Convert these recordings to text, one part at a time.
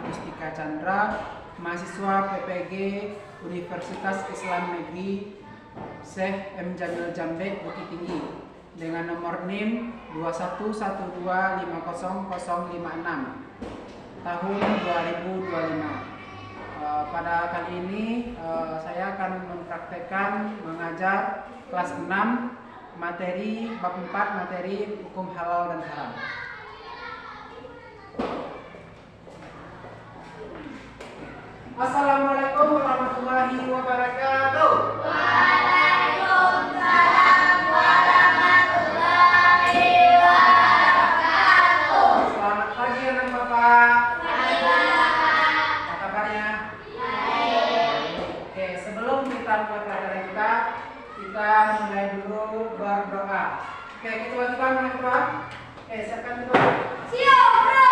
Gustika Chandra, mahasiswa PPG Universitas Islam Negeri Syekh M. Jamil Jambek Bukit Tinggi dengan nomor NIM 2112500056 tahun 2025. Pada kali ini saya akan mempraktekkan mengajar kelas 6 materi bab 4 materi hukum halal dan haram. Assalamualaikum warahmatullahi wabarakatuh. Waalaikumsalam warahmatullahi wabarakatuh. Selamat pagi anak Bapak. Baik. Apa kabarnya? Baik. Oke, sebelum kita mulai pelajaran kita mulai dulu berdoa. Oke, kita wajibkan mulai berdoa. Oke, siapkan dulu. Siap, bro.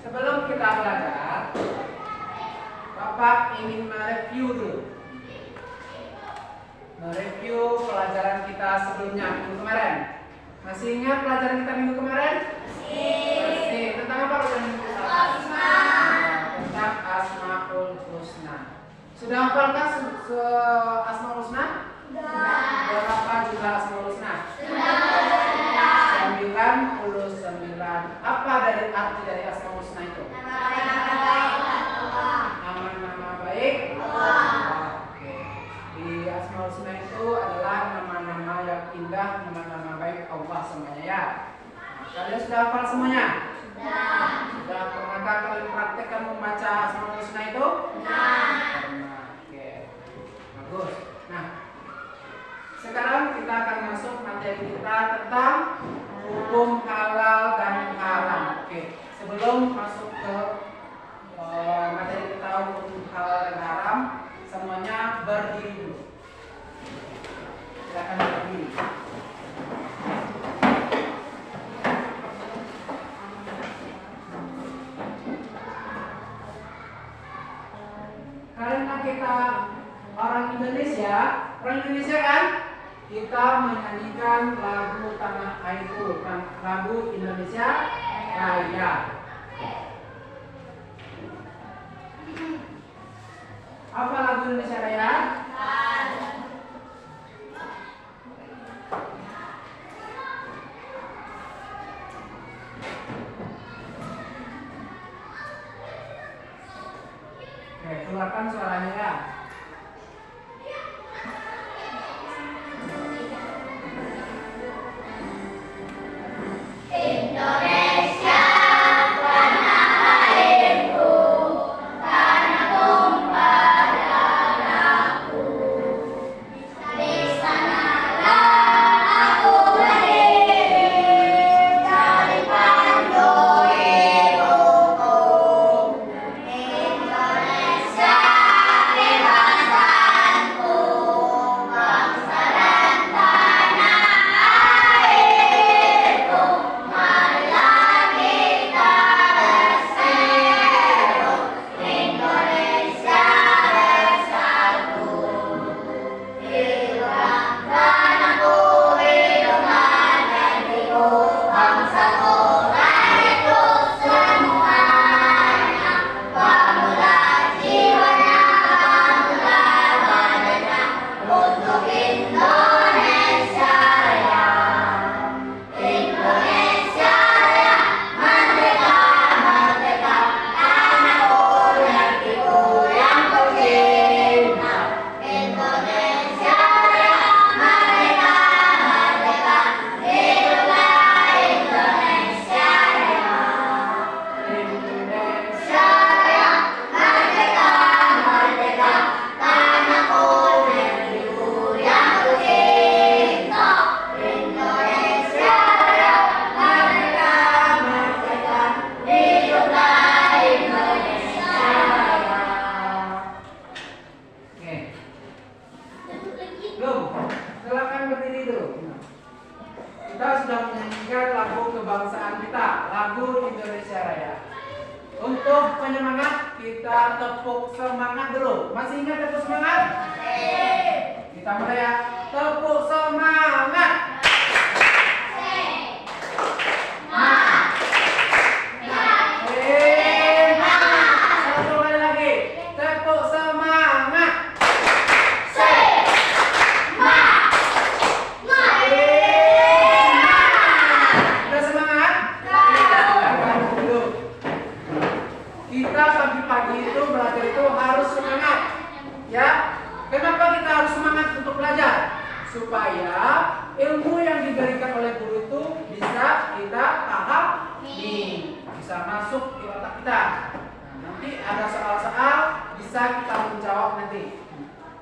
Sebelum kita belajar, Bapak ingin mereview dulu. Mereview pelajaran kita sebelumnya minggu kemarin. Masih ingat pelajaran kita minggu kemarin? Masih. Tentang apa pelajaran minggu kemarin? Tentang Asmaul Husna. Sudah hafalkah Asmaul Husna? Sudah. Berapa jumlah Asmaul Husna? 99. Apa dari arti dari Asmaul Husna itu? Nama-nama baik Allah. Oke. Di Asmaul Husna itu adalah nama-nama yang indah, nama-nama baik Allah semuanya ya. Nah, kalian sudah hafal semuanya? Sudah. Pernahkah kalian praktekkan membaca Asmaul Husna itu? Pernah. Oke. Bagus. Nah, sekarang kita akan masuk materi kita tentang semuanya berdiri dulu. Silakan berdiri. Karena kita orang Indonesia kan, kita menyanyikan lagu tanah airku, lagu Indonesia Raya. Apa lagu Indonesia Raya? Oke, keluarkan suaranya ya. Indonesia tanah airku, tanah tumpah darahku. Di sanalah aku berdiri, cari pandu ibuku. Indonesia kebangsanaku, bangsa dan tanah airku. Marilah kita berseru, Indonesia bersatu. Hiduplah tanahku, hiduplah negeriku, bangsaku, rakyatku semuanya. Bangunlah jiwanya, bangunlah badannya, untuk Indonesia Raya. Indonesia Raya, merdeka, merdeka, tanahku, negeriku yang kucinta. Indonesia Raya, merdeka, merdeka, hiduplah Indonesia Raya. Indonesia Raya, merdeka, merdeka, tanahku, negeriku yang kucinta. Indonesia Raya, merdeka, merdeka, hiduplah Indonesia Raya. Oke. Belum, silakan berdiri dulu. Kita sudah menyanyikan lagu kebangsaan kita, lagu Indonesia Raya. Untuk penyemangat, kita tepuk semangat dulu. Masih ingat tepuk semangat? Kita mulai ya. Tepuk semangat. Satu kali lagi. Tepuk semangat. Udah semangat? Dulu. Kita pagi-pagi itu belajar itu harus semangat. Ya. Kenapa kita harus semangat untuk belajar? Supaya ilmu yang diberikan oleh guru itu bisa kita pahami, bisa masuk di otak kita. Nah, nanti ada soal-soal bisa kita menjawab nanti.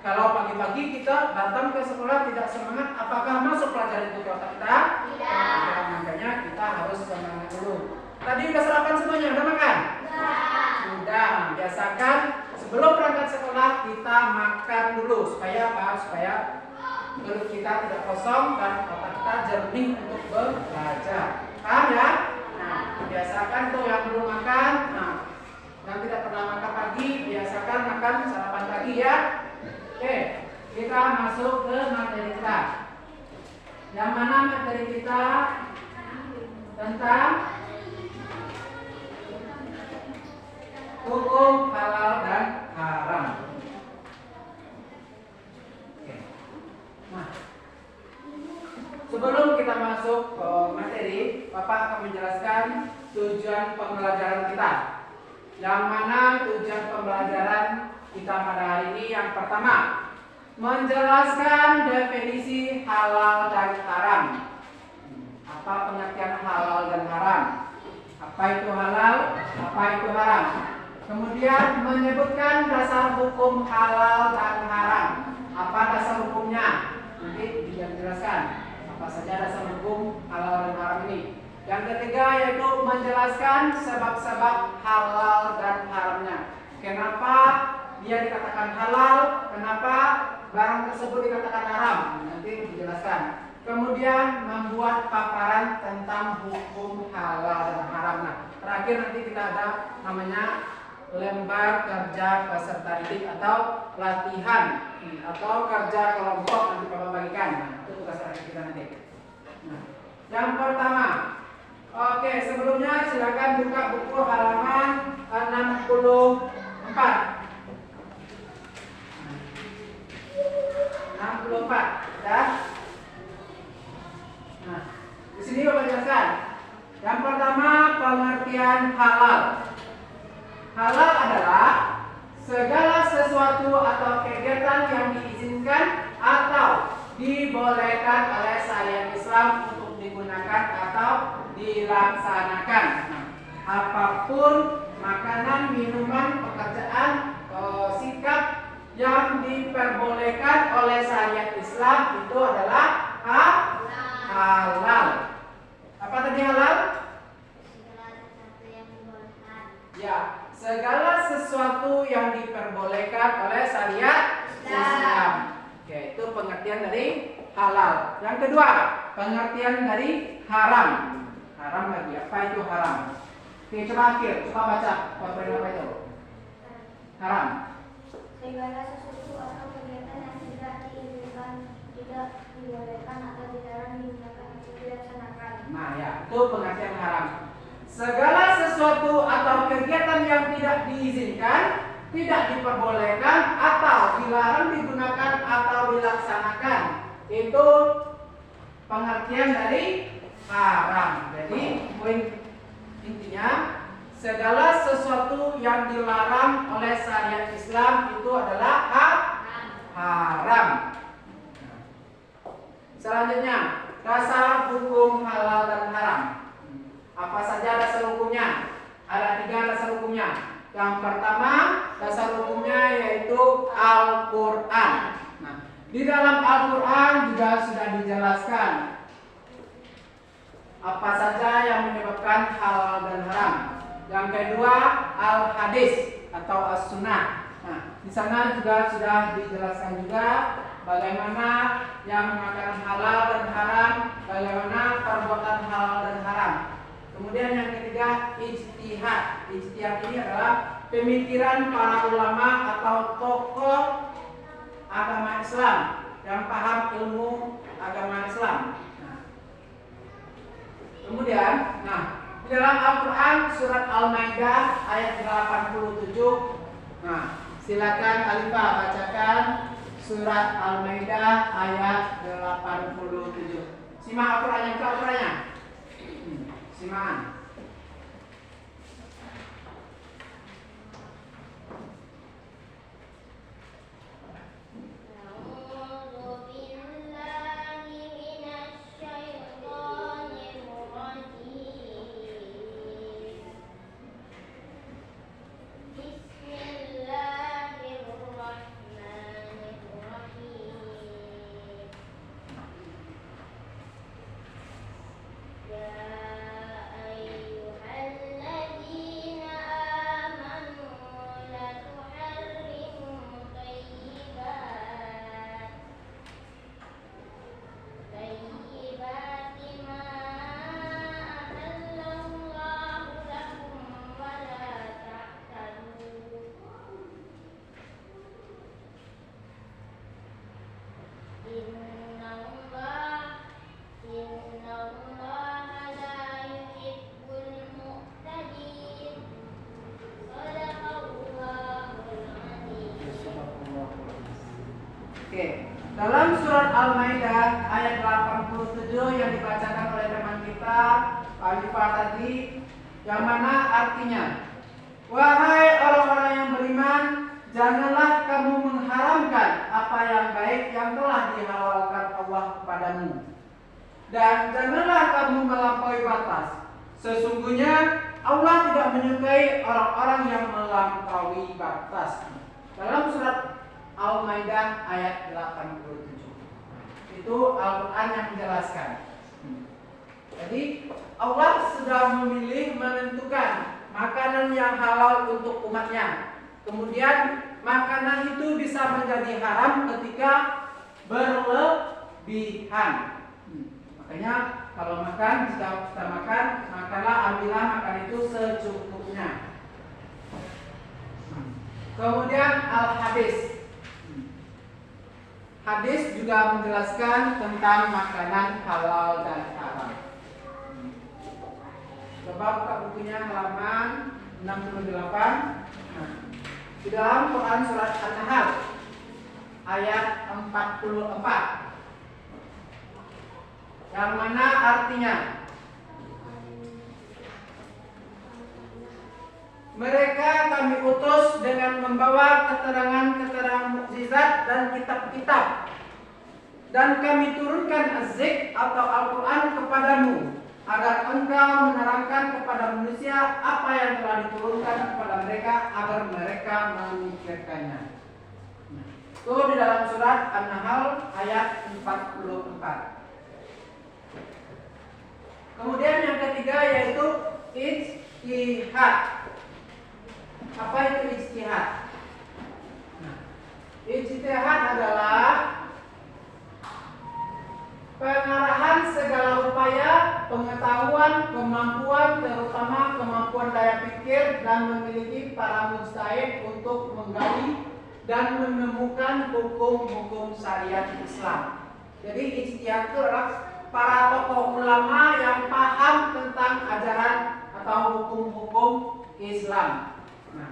Kalau pagi-pagi kita datang ke sekolah tidak semangat, apakah masuk pelajaran itu ke otak kita? Tidak. Nah, makanya kita harus semangat dulu. Tadi udah sarapan semuanya, udah makan? Sudah. Biasakan sebelum berangkat sekolah kita makan dulu supaya apa? Supaya perut kita tidak kosong dan otak kita jernih untuk belajar. Paham ya? Nah, biasakan tuh yang belum makan. Nah, yang tidak pernah makan pagi, biasakan makan sarapan pagi ya. Oke, kita masuk ke materi kita. Yang mana materi kita tentang hukum halal dan haram. Oke. Nah, sebelum kita masuk ke materi, Bapak akan menjelaskan tujuan pembelajaran kita. Yang mana tujuan pembelajaran kita pada hari ini yang pertama, menjelaskan definisi halal dan haram. Apa pengertian halal dan haram? Apa itu halal? Apa itu haram? Kemudian menyebutkan dasar hukum halal dan haram. Apa dasar hukumnya? Nanti dijelaskan apa saja dasar hukum halal dan haram ini. Yang ketiga yaitu menjelaskan sebab-sebab halal dan haramnya. Kenapa dia dikatakan halal? Kenapa barang tersebut dikatakan haram? Nanti dijelaskan. Kemudian membuat paparan tentang hukum halal dan haram. Nah, terakhir nanti kita ada namanya lembar kerja peserta didik atau latihan atau kerja kelompok nanti Bapak bagikan. Nah, itu tugas terakhir kita nanti. Nah, yang pertama, oke, sebelumnya silakan buka buku halaman 64. 64, ya. Nah, di sini Bapak jelaskan. Yang pertama, pengertian halal. Halal adalah segala sesuatu atau kegiatan yang diizinkan atau dibolehkan oleh syariat Islam untuk digunakan atau dilaksanakan. Nah, apapun makanan, minuman, pekerjaan, sikap yang diperbolehkan oleh syariat Islam itu adalah halal. Apa tadi halal? Ya, segala sesuatu yang diperbolehkan oleh syariat Islam. Oke, itu pengertian dari halal. Yang kedua, pengertian dari haram. Haram lagi, apa itu haram? Oke, coba akhir, coba baca. Apa itu? Haram. Segala sesuatu atau kegiatan yang tidak diizinkan, tidak dibolehkan atau dilarang digunakan atau dilaksanakan. Nah, ya, itu pengertian haram. Segala sesuatu atau kegiatan yang tidak diizinkan, tidak diperbolehkan atau dilarang digunakan atau dilaksanakan, itu pengertian dari haram. Jadi poin intinya, segala sesuatu yang dilarang oleh syariat Islam itu adalah haram. Selanjutnya, dasar hukum halal dan haram. Apa saja dasar hukumnya? Ada 3 dasar hukumnya. Yang pertama, dasar hukumnya yaitu Al-Quran. Nah, di dalam Al-Quran juga sudah dijelaskan apa saja yang menyebabkan halal dan haram. Yang kedua, Al-Hadis atau As-Sunnah. Nah, di sana juga sudah dijelaskan juga bagaimana yang mengatakan halal dan haram, bagaimana perbuatan halal dan haram. Kemudian yang ketiga, ijtihad. Ijtihad ini adalah pemikiran para ulama atau tokoh agama Islam yang paham ilmu agama Islam. Kemudian, di dalam Al-Quran surat Al-Maidah ayat 87. Nah, silakan Alifah bacakan surat Al-Maidah ayat 87. Simak Al-Qurannya, buka Al-Qurannya. Simaan. Oke, dalam surat Al-Maidah ayat 87 yang dibacakan oleh teman kita Alifah tadi, yang mana artinya, wahai orang-orang yang beriman, janganlah kamu mengharamkan apa yang baik yang telah dihalalkan Allah kepadamu, dan janganlah kamu melampaui batas. Sesungguhnya Allah tidak menyukai orang-orang yang melampaui batas. Dalam surat Al-Maidah ayat 87. Itu Al-Quran yang menjelaskan. Jadi Allah sudah memilih menentukan makanan yang halal untuk umatnya. Kemudian makanan itu bisa menjadi haram ketika berlebihan. Makanya kalau makan, jika kita makan, makalah ambillah makan itu secukupnya. Kemudian al-hadis. Hadis juga menjelaskan tentang makanan halal dan haram. Coba buka bukunya halaman 68. Di dalam Quran surat An-Nahl ayat 44, yang mana artinya mereka kami utus dengan membawa keterangan-keterangan mukjizat dan kitab-kitab, dan kami turunkan az-zik atau Al-Quran kepadamu agar engkau menerangkan kepada manusia apa yang telah diturunkan kepada mereka agar mereka memikirkannya. Itu di dalam surat An-Nahl ayat 44. Kemudian yang ketiga yaitu ijtihad. Apa itu ijtihad? Ijtihad adalah pengarahan segala upaya, pengetahuan, kemampuan, terutama kemampuan daya pikir dan memiliki para mujtahid untuk menggali dan menemukan hukum-hukum syariat Islam. Jadi ijtihad itu adalah para tokoh ulama yang paham tentang ajaran atau hukum-hukum Islam. Nah,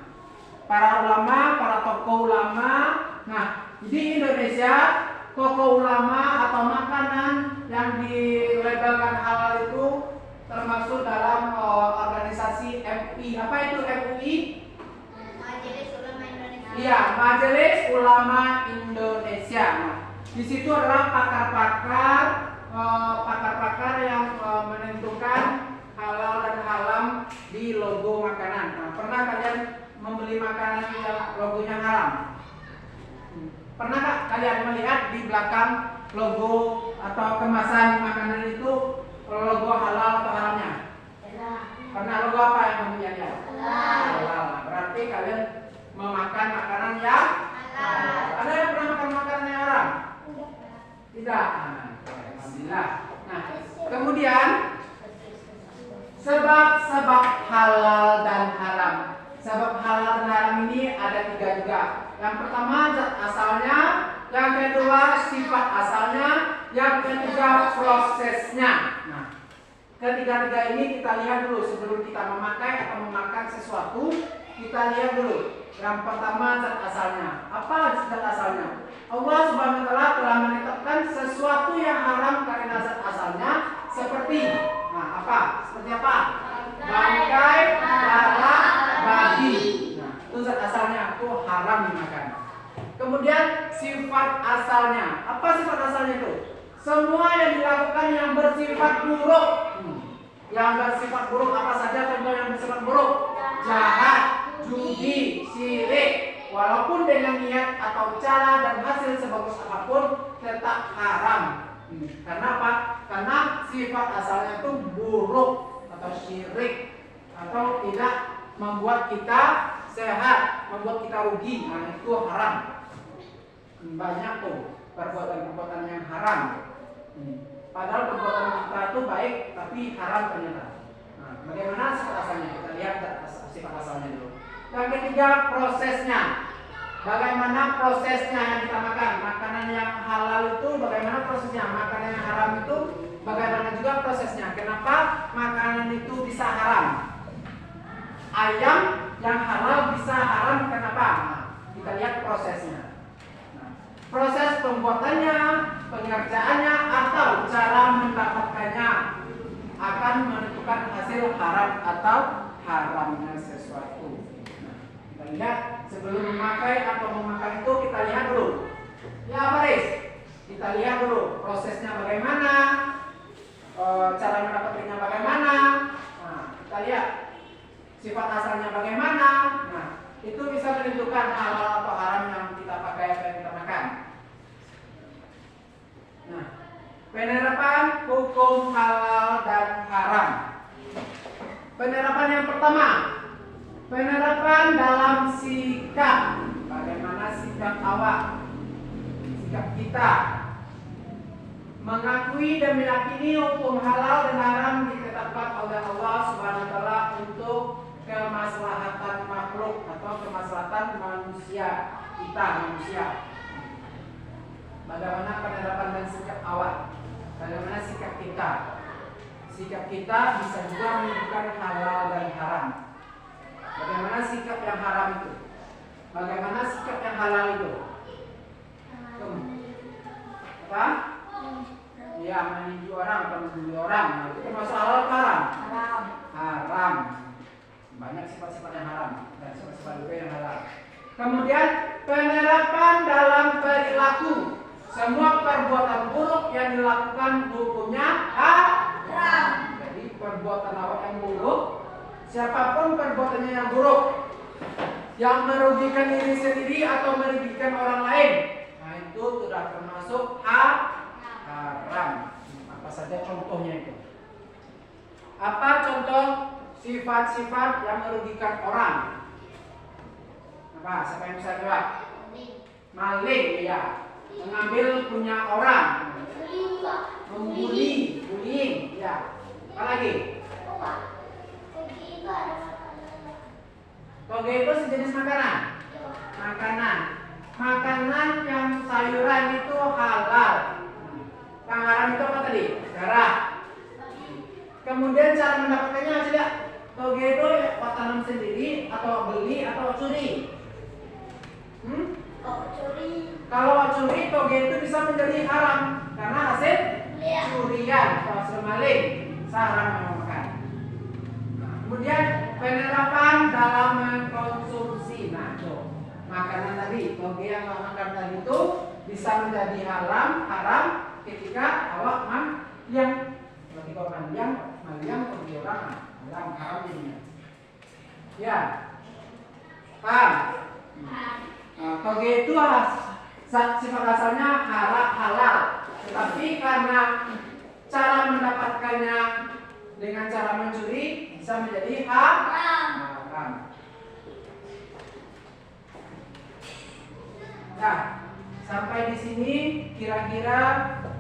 para ulama, para tokoh ulama. Nah, di Indonesia tokoh ulama atau makanan yang dilabelkan halal itu termasuk dalam organisasi MUI. Apa itu MUI? Majelis Ulama Indonesia. Iya, Majelis Ulama Indonesia. Nah, di situ adalah pakar-pakar yang menentukan halal dan haram di logo makanan. Nah, pernah kalian membeli makanan yang logonya haram? Pernah gak kalian melihat di belakang logo atau kemasan makanan itu logo halal atau haramnya? Pernah. Logo apa yang kamu lihat? Halal. Berarti kalian memakan makanan yang halal. Ada yang pernah makan makanan yang haram? Tidak. Alhamdulillah. Nah, kemudian sebab-sebab halal dan haram. Sebab halal dan haram ini ada 3 juga. Yang pertama zat asalnya, yang kedua sifat asalnya, yang ketiga prosesnya. Nah, ketiga-tiga ini kita lihat dulu sebelum kita memakai atau memakan sesuatu. Kita lihat dulu. Yang pertama zat asalnya. Apa zat asalnya? Allah Subhanahu wa taala telah menetapkan sesuatu yang haram karena zat asalnya seperti apa? Seperti apa? Bangkai, darah, babi. Nah, itu zat asalnya, itu haram dimakan. Kemudian sifat asalnya. Apa sifat asalnya itu? Semua yang dilakukan yang bersifat buruk. Yang bersifat buruk apa saja contoh yang bersifat buruk? Jahat, judi, syirik. Walaupun dengan niat atau cara dan hasil sebagus apapun tetap haram. Karena apa? Karena sifat asalnya itu buruk atau syirik atau tidak membuat kita sehat, membuat kita rugi. Nah, itu haram. Banyak tuh perbuatan-perbuatan yang haram. Padahal perbuatan kita itu baik, tapi haram ternyata. Nah, bagaimana sifat asalnya? Kita lihat sifat asalnya dulu. Yang ketiga, prosesnya. Bagaimana prosesnya yang kita makan? Makanan yang halal itu bagaimana prosesnya? Makanan yang haram itu bagaimana juga prosesnya? Kenapa makanan itu bisa haram? Ayam yang halal bisa haram kenapa? Nah, kita lihat prosesnya. Nah, proses pembuatannya, pengerjaannya, atau cara mendapatkannya akan menentukan hasil haram atau haramnya sesuatu. Nah, kita lihat sebelum memakai atau memakan itu kita lihat dulu. Ya Faris, kita lihat dulu prosesnya bagaimana, cara mendapatkannya bagaimana. Nah, kita lihat sifat asalnya bagaimana. Nah, itu bisa menentukan halal atau haram yang kita pakai atau yang kita makan. Nah, penerapan hukum halal dan haram. Penerapan yang pertama, penerapan dalam sikap. Bagaimana sikap awak, sikap kita mengakui dan meyakini hukum halal dan haram ditetapkan oleh Allah Subhanahu wa taala untuk kemaslahatan makhluk atau kemaslahatan manusia, kita manusia. Bagaimana penerapan dan sikap awak? Bagaimana sikap kita? Sikap kita bisa juga menunjukkan halal dan haram. Bagaimana sikap yang haram itu? Bagaimana sikap yang halal itu? Apa? Ya, meninju orang atau membuli orang. Nah, itu termasuk halal atau haram? Haram. Haram. Banyak sifat-sifat yang haram dan sifat-sifat juga yang halal. Kemudian penerapan dalam perilaku. Semua perbuatan buruk yang dilakukan hukumnya haram. Jadi perbuatan awak yang buruk, siapapun perbuatannya yang buruk, yang merugikan diri sendiri atau merugikan orang lain, nah itu sudah termasuk haram. Apa saja contohnya itu? Apa contoh sifat-sifat yang merugikan orang? Apa? Siapa yang bisa jawab? Maling, ya. Mengambil punya orang. Membuli, bullying, ya. Apa lagi? Toge itu sejenis makanan. Makanan yang sayuran itu halal. Yang haram itu apa tadi? Darah. Kemudian cara mendapatkannya tidak. Toge itu tanam sendiri atau beli atau curi. Kalau curi, toge itu bisa menjadi haram karena hasil curian atau hasil maling. Haram memang makan. Kemudian penerapan dalam mengkonsumsi. Nah, makanan tadi, toge yang makan tadi itu bisa menjadi haram ketika awak yang ketika yang toge orang haram jadinya. Ya, paham? Toge itu sifat asalnya halal, tetapi karena cara mendapatkannya dengan cara mencuri bisa menjadi haram. Nah, sampai di sini kira-kira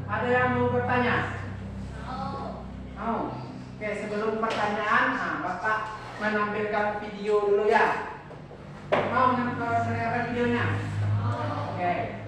ada yang mau bertanya? Mau? Oke, sebelum pertanyaan, Bapak menampilkan video dulu ya. Mau mendengarkan videonya? Oke.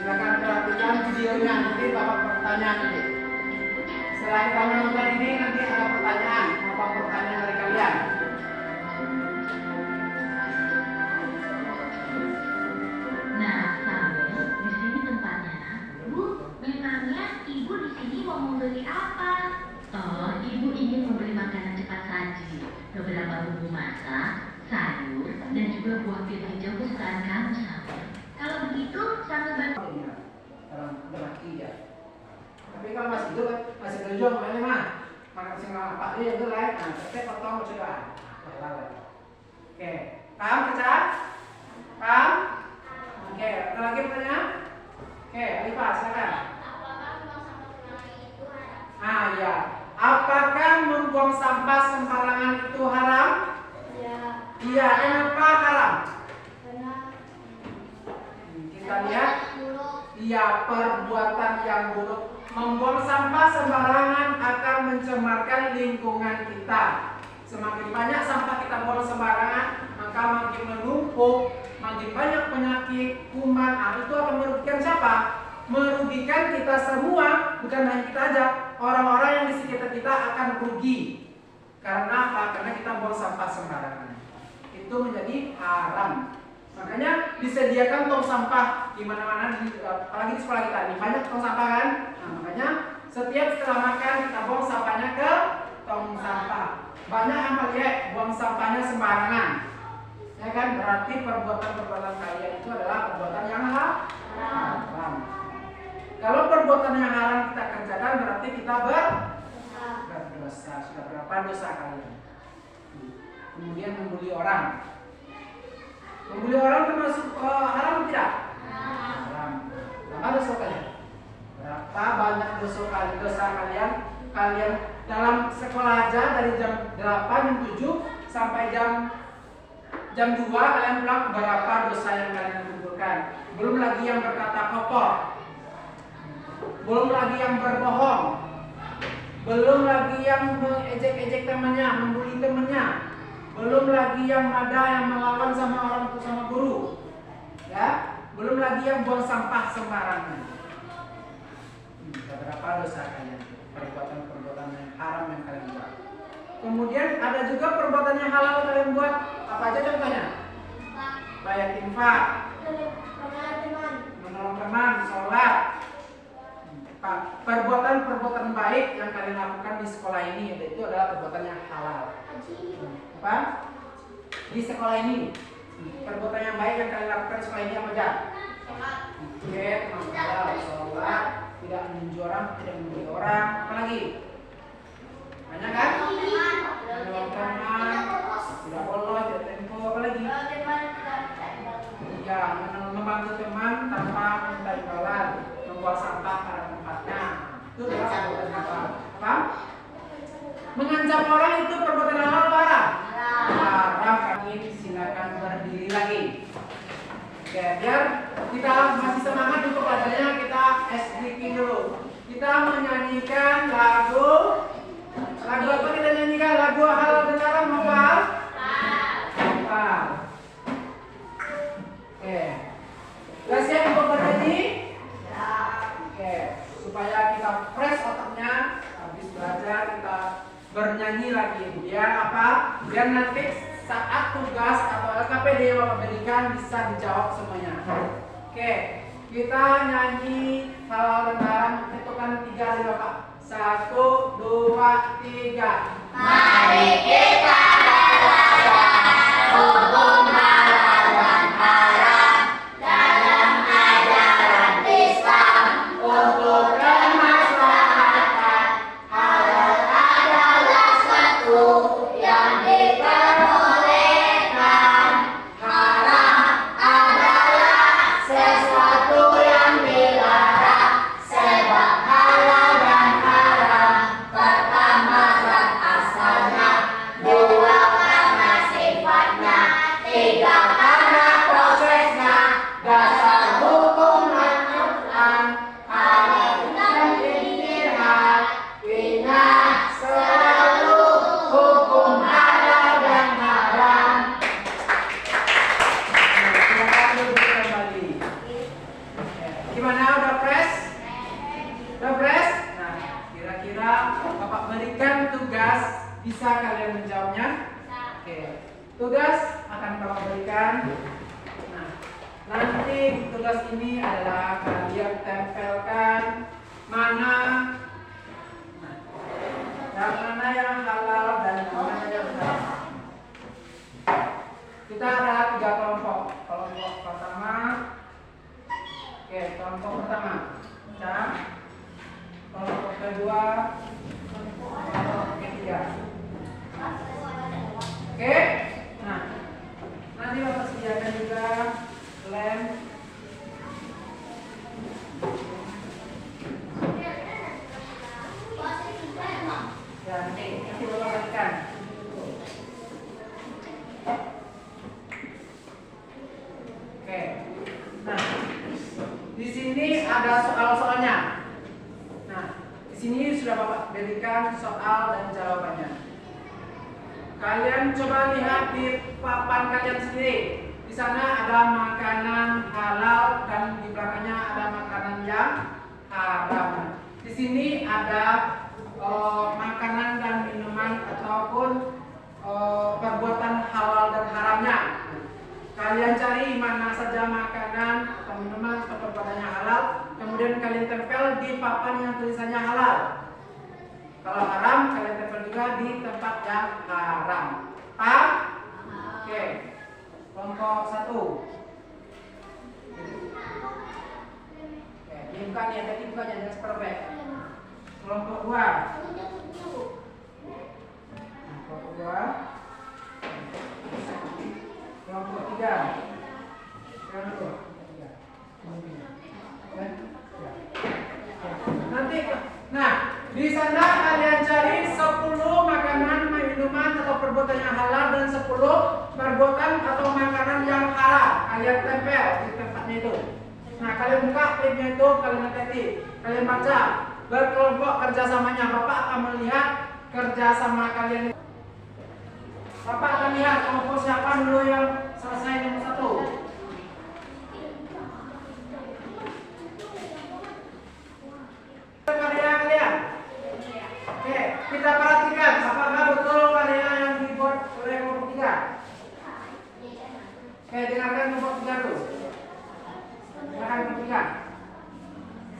Silakan perhatikan videonya, nanti Bapak pertanyaan nanti. Setelah kita menonton ini nanti ada pertanyaan, apa pertanyaan dari kalian? Nah, Samuel, di sini tempatnya. Bu, memangnya ibu di sini mau membeli apa? Oh, ibu ingin membeli makanan cepat saji, beberapa bumbu masak, sayur, dan juga buah pir hijau kesukaan kamu, Samuel. Kalau begitu, Samuel bantu. Dalam mati ya. Tapi kalau masih hidup masih berjuang makanya mah makan sing apa dia itu lain. Nah, tetep potong coba. Oke, paham Caca? Paham? Oke, ada lagi pertanyaan? Oke, Alifah silakan. Ya. Apakah membuang sampah sembarangan itu haram? Iya, kenapa haram? Kita lihat. Iya, perbuatan yang buruk. Membuang sampah sembarangan akan mencemarkan lingkungan kita. Semakin banyak sampah kita buang sembarangan, maka makin menumpuk, makin banyak penyakit, kuman. Itu akan merugikan siapa? Merugikan kita semua, bukan hanya kita aja. Orang-orang yang di sekitar kita akan rugi. Karena apa? Karena kita buang sampah sembarangan. Itu menjadi haram. Makanya disediakan tong sampah di mana-mana, apalagi di sekolah kita ini banyak tong sampah kan. Nah, makanya setiap setelah makan kita buang sampahnya ke tong sampah. Banyak yang melihat buang sampahnya sembarangan. Ya kan, berarti perbuatan-perbuatan kalian itu adalah perbuatan yang haram. Kalau perbuatan yang haram kita kerjakan berarti kita berdosa. Sudah berapa dosa kalian? Kemudian membuli orang. Membuli orang termasuk haram tidak? Haram. Berapa dosa kalian? Berapa banyak dosa kalian? Kalian dalam sekolah aja dari jam 8, jam 7 sampai jam 2 kalian pulang, berapa dosa yang kalian kumpulkan? Belum lagi yang berkata kotor, belum lagi yang berbohong, belum lagi yang mengejek-ejek temannya, membuli temannya, belum lagi yang ada yang melawan sama orang tua sama guru, ya, belum lagi yang buang sampah sembarangan. Berapa dosa kalian? Perbuatan-perbuatan yang haram yang kalian buat. Kemudian ada juga perbuatan yang halal kalian buat. Apa aja contohnya? Bayar infak, menolong teman, sholat. Perbuatan-perbuatan baik yang kalian lakukan di sekolah ini, itu adalah perbuatan yang halal. Apa? Di sekolah ini, perbuatan yang baik yang kalian lakukan di sekolah ini apa aja? Sholat, tidak meninju orang, tidak membuli orang, apa lagi? Banyak kan? Menolong teman, tidak bolos, tidak tempo, apa lagi? Ya, membantu teman tanpa minta imbalan, membuang sampah pada tempatnya. Itu adalah perbuatan halal. Apa? Mengancam orang itu perbuatan halal haram. Haram. Kami silakan berdiri lagi. Oke, biar kita masih semangat untuk pelajarannya, kita SDK dulu. Kita menyanyikan lagu apa kita nyanyikan? Lagu halal dan haram apa? Oke. Sudah siap untuk bernyanyi? Oke, supaya kita fresh otaknya, habis belajar kita bernyanyi lagi. Biar apa? Biar nanti saat tugas atau LKPD yang Bapak berikan bisa dijawab semuanya. Oke, kita nyanyi halal dan haram, hitungkan 3 dari Bapak. 1, 2, 3. Mari kita belajar hukum halal dan haram dalam ajaran Islam untuk kemaslahatan. Halal adalah sesuatu yang diperbolehkan, haram adalah sesuatu yang dilarang. Sebab halal dan haram pertama zat asalnya, 2 karena sifatnya, 3 karena prosesnya. Dasar hukum Al-Quran halal dan ijtihad, ingat selalu hukum halal dan haram. Silakan duduk kembali. Gimana, udah fresh? Udah fresh? Nah, kira-kira Bapak berikan tugas, bisa kalian menjawabnya? Oke, tugas akan Bapak berikan. Nah, nanti tugas ini adalah kalian tempelkan mana, yang mana yang halal dan mana yang haram. Kita ada 3 kelompok. Kelompok pertama, kelompok pertama, kelompok kedua, kelompok ketiga. Oke, nah nanti Bapak sediakan juga lem. Ya, nanti Bapak berikan. Oke, nah di sini ada soal-soalnya. Nah, di sini sudah Bapak berikan soal dan jawabannya. Kalian coba lihat di papan kalian sendiri. Di sana ada makanan halal dan di belakangnya ada makanan yang haram. Di sini ada makanan dan minuman ataupun perbuatan halal dan haramnya. Kalian cari mana saja makanan atau minuman atau perbuatannya halal, kemudian kalian tempel di papan yang tulisannya halal. Kalau haram, kalian tempel juga di tempat yang haram. Paham? Oke. Kelompok 1. Oke, dibuka nih, yang tadi buka jangan seperbek. Kelompok 2. Kelompok 2. Kelompok 3. Kelompok 3. Nanti, nah di sana kalian cari 10 makanan, minuman atau perbuatan yang halal dan 10 perbuatan atau makanan yang haram. Kalian tempel di tempatnya itu. Nah kalian buka klipnya itu, kalian ketik, kalian baca berkelompok kerjasamanya. Bapak akan melihat kerjasama kalian. Bapak akan lihat kelompok siapa dulu yang selesai nomor 1. Karya kalian. Oke, kita perhatikan apakah betul karya yang dibuat oleh kelompok 3. Oke, dengarkan kelompok 3 dulu. Dengarkan kelompok 3.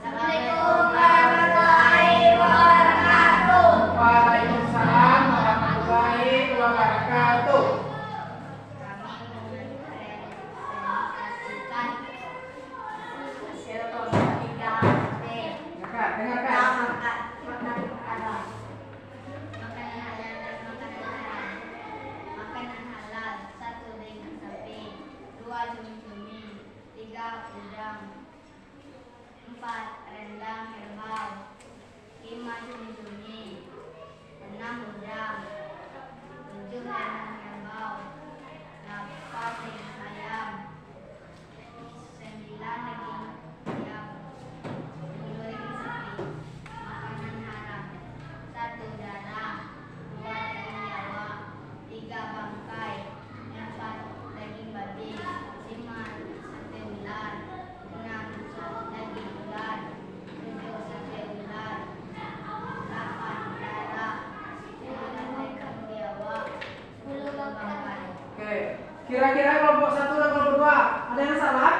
Assalamualaikum warahmatullahi wabarakatuh. Waalaikumsalam warahmatullahi wabarakatuh. Hasil kelompok 3B. Dengarkan. Makanan halal dan makanan haram. Makanan halal 1 daging sapi, 2 cumi-cumi, 3 udang, 4 rendang herbal, 5 cumi-cumi, 6 udang, 7 rendang herbal, 8 daging ayam, 9 daging ayam, 10 daging sapi. Makanan haram 1 darah, 2 daging nyawa, 3 bangkai, 4 daging babi, 5 sate ular, 6 daging ular, 7 sate ular, 8 darah, 9 daging nyawa, 10 bangkai. Oke, kira-kira kelompok 1 dan kelompok 2 ada yang salah?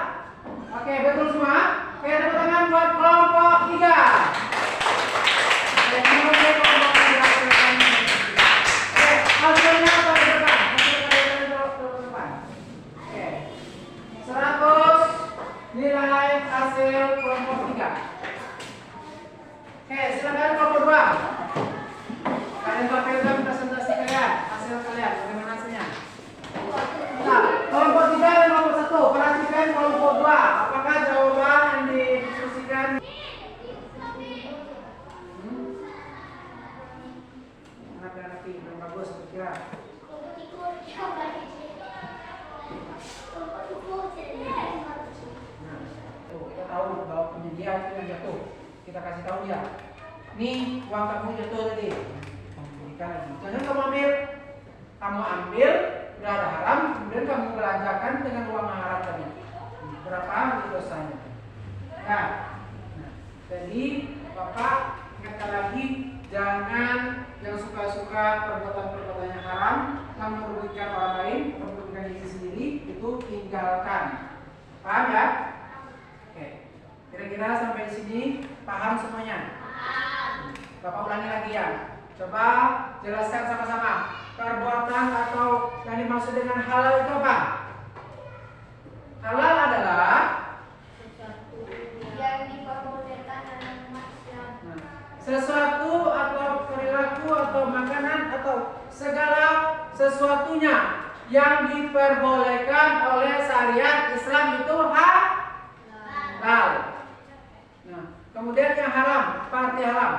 Oke, betul semua. Oke, tepuk tangan buat kelompok 3. Oke, kelompok 3. Oke, hasilnya apa di depan? Hasil kalian di depan. Oke, 100 nilai hasil kelompok 3. Oke, silakan kelompok 2. Kalian tampilkan presentasi kalian, hasil kalian, bagaimana hasilnya? Nah, kelompok 3 dan kelompok 1, perhatikan kelompok 2. Apakah jawaban yang didiskusikan? Anak-anak yang bagus, kira. Nah, tuh, kita tahu bahwa penyedia itu yang jatuh. Kita kasih tahu dia. Nih, uang kamu jatuh tadi. Kamu berikan lagi. Jangan kamu ambil, udah ada haram, kemudian kamu belanjakan dengan uang haram tadi. Berapa itu dosanya? Nah, jadi Bapak ingatkan lagi, jangan yang suka-suka perbuatan-perbuatan yang haram, yang merugikan orang lain, merugikan diri sendiri, itu tinggalkan. Paham ya? Oke. Kira-kira sampai di sini paham semuanya? Bapak ulangi lagi ya. Coba jelaskan sama-sama. Perbuatan atau yang dimaksud dengan halal itu apa? Halal adalah yang diperbolehkan dalam umat Islam. sesuatu atau perilaku atau makanan atau segala sesuatunya yang diperbolehkan oleh syariat Islam itu halal. Nah, kemudian yang haram, apa arti haram?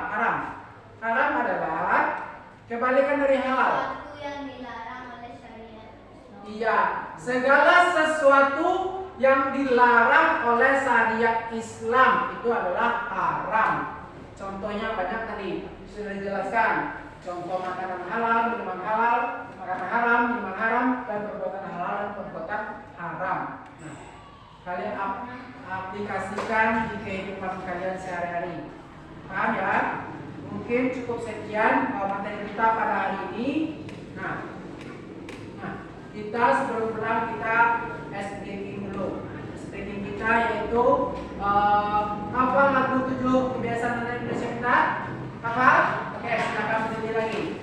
Haram adalah kebalikan dari halal. Sesuatu yang dilarang oleh syariat Islam. Iya, segala sesuatu yang dilarang oleh syariat Islam itu adalah haram. Contohnya banyak tadi sudah dijelaskan. Contoh makanan halal, minuman halal, makanan haram, minuman haram, dan perbuatan halal dan perbuatan haram. Nah, kalian aplikasikan di kehidupan kalian sehari-hari. Paham ya? Mungkin cukup sekian materi kita pada hari ini. Nah, kita sebelum pulang kita speaking dulu. Speaking kita yaitu apa lagu 7 kebiasaan anak Indonesia kita? Apa? Oke. Oke, silakan berdiri lagi.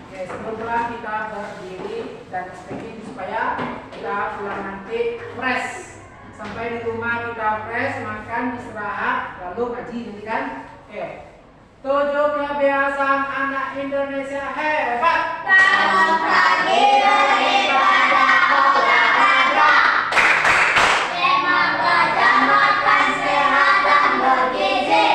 Oke, sebelum pulang kita berdiri dan stretching supaya kita pulang nanti fresh. Sampai di rumah kita fresh, makan, istirahat, lalu ngaji nanti kan? Oke. 7 kebiasaan anak Indonesia hebat. Bangun pagi beribadah olahraga, memang belajar makan sehat dan bergizi.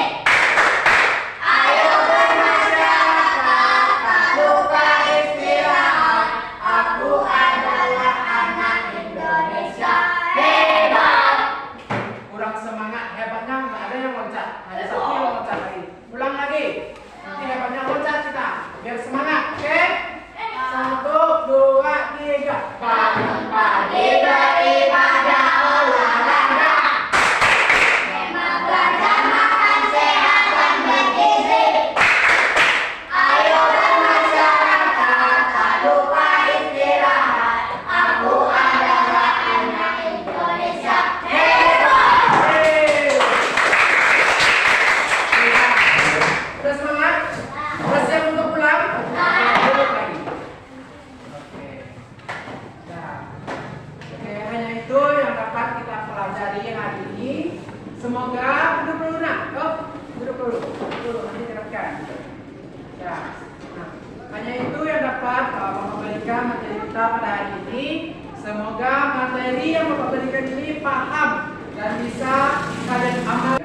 Ayo bermasyarakat, tak lupa istirahat. Aku adalah anak Indonesia hebat. Kurang semangat, hebatnya nggak ada yang loncat. Hanya satu yang loncat lagi. Ulang lagi. Nanti hebatnya loncat kita. Biar semangat, oke? 1, 2, 3. Bangun pagi beribadah olahraga, memang belajar makan sehat dan bergizi. Ayo bermasyarakat, tak lupa istirahat. Aku adalah anak Indonesia hebat. Yeay. Udah semangat? Udah siap untuk pulang? Duduk lagi. Oke. Nah. Oke, hanya itu yang dapat kita pelajari hari ini. Semoga duduk dulu nak. Oh, duduk dulu. Duduk nanti terapkan. Ya. Nah, hanya itu yang dapat Bapak berikan materi kita pada hari ini. Semoga materi yang Bapak berikan ini paham dan bisa kalian amalkan.